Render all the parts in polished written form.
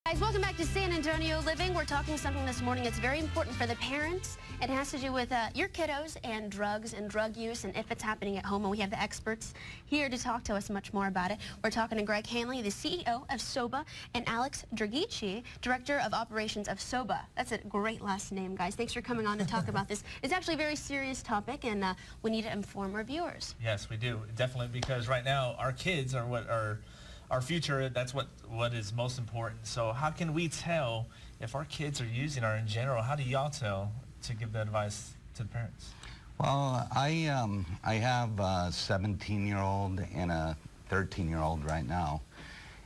Guys, welcome back to San Antonio Living. We're talking something this morning that's very important for the parents. It has to do with your kiddos and drugs and drug use and if it's happening at home. And we have the experts here to talk to us much more about it. We're talking to Greg Hanley, the CEO of SOBA, and Alex Dragici, Director of Operations of SOBA. That's a great last name, guys. Thanks for coming on to talk about this. It's actually a very serious topic, and we need to inform our viewers. Yes, we do. Definitely, because right now our kids are what are our future. That's what is most important. So how can we tell if our kids are using or in general? How do y'all tell to give the advice to the parents? Well, I have a 17-year-old and a 13-year-old right now,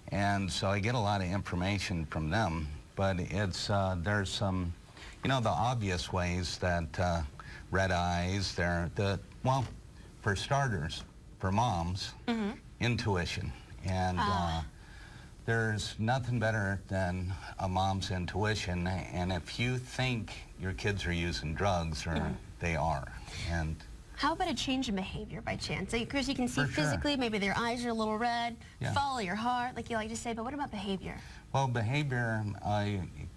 and so I get a lot of information from them. But it's there's some, the obvious ways that red eyes. Well, for starters, for moms, intuition. And there's nothing better than a mom's intuition, and if you think your kids are using drugs, or they are. And how about a change in behavior by chance? Because you can see physically, maybe their eyes are a little red, follow your heart, like you like to say, but what about behavior? Well, behavior,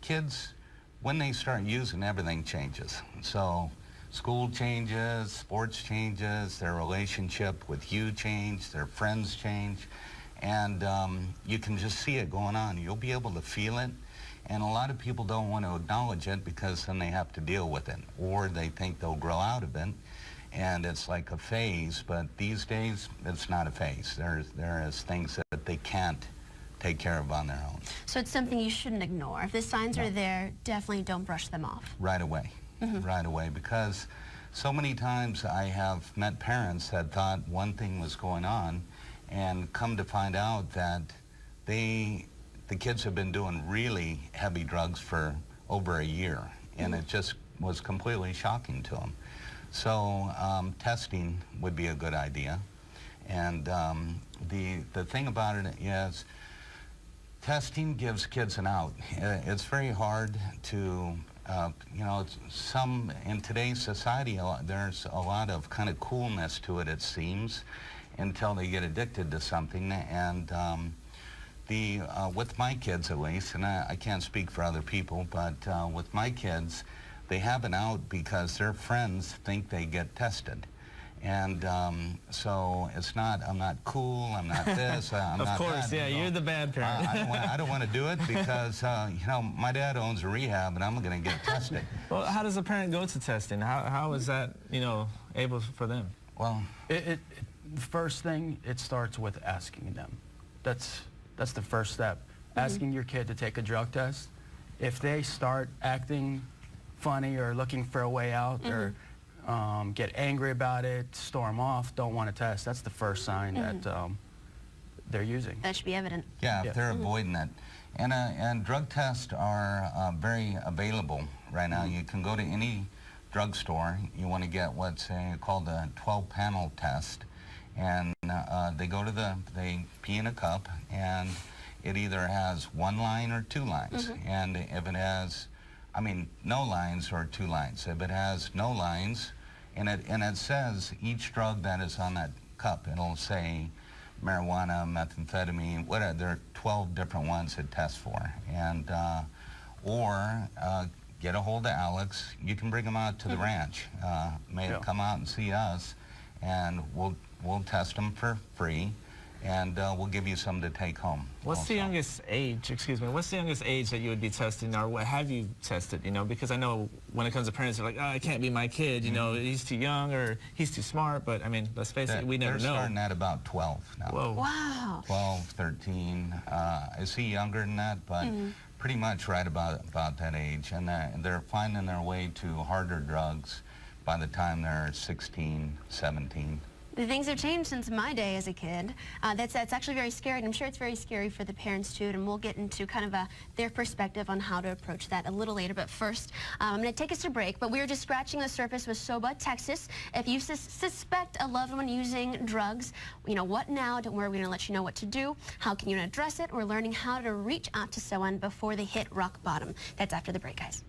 kids, when they start using, everything changes. So school changes, sports changes, their relationship with you change, their friends change. And you can just see it going on. You'll be able to feel it. And a lot of people don't want to acknowledge it because then they have to deal with it. Or they think they'll grow out of it. And it's like a phase. But these days, it's not a phase. There is things that they can't take care of on their own. So it's something you shouldn't ignore. If the signs are there, definitely don't brush them off. Right away. Right away. Because so many times I have met parents that thought one thing was going on, and come to find out that the kids have been doing really heavy drugs for over a year, and it just was completely shocking to them. So testing would be a good idea, and the thing about it is testing gives kids an out. It's very hard to in today's society, there's a lot of kind of coolness to it, it seems, until they get addicted to something. And with my kids at least, and I can't speak for other people, but with my kids, they have an out because their friends think they get tested. And so it's not, I'm not cool, I'm not this, I'm not that. Of course, yeah, you're the bad parent. I don't want to do it because, my dad owns a rehab and I'm going to get tested. Well, how does a parent go to testing? How is that, able for them? Well, the first thing, it starts with asking them. That's the first step. Asking your kid to take a drug test. If they start acting funny or looking for a way out, or get angry about it, storm off, don't want to test, that's the first sign that they're using. That should be evident. Yeah, if they're avoiding it. And drug tests are very available right now. You can go to any drugstore. You want to get what's called a 12-panel test. And they pee in a cup, and it either has one line or two lines. And if it has, no lines or two lines. If it has no lines, and it says each drug that is on that cup, it'll say marijuana, methamphetamine, whatever. There are 12 different ones it tests for. And or get a hold of Alex. You can bring him out to the ranch. Come out and see us, and we'll test them for free, and we'll give you some to take home. What's the youngest age, what's the youngest age that you would be testing, or what have you tested, because I know when it comes to parents, they're like, oh, it can't be my kid, he's too young or he's too smart, but let's face it, we never know. They're starting at about 12 now. Whoa. Wow. 12, 13, I see younger than that, but pretty much right about that age, and they're finding their way to harder drugs by the time they're 16, 17. The things have changed since my day as a kid. That's actually very scary, and I'm sure it's very scary for the parents too, and we'll get into kind of their perspective on how to approach that a little later. But first, I'm going to take us to break, but we're just scratching the surface with SOBA, Texas. If you suspect a loved one using drugs, what now? Don't worry, we're going to let you know what to do. How can you address it? We're learning how to reach out to someone before they hit rock bottom. That's after the break, guys.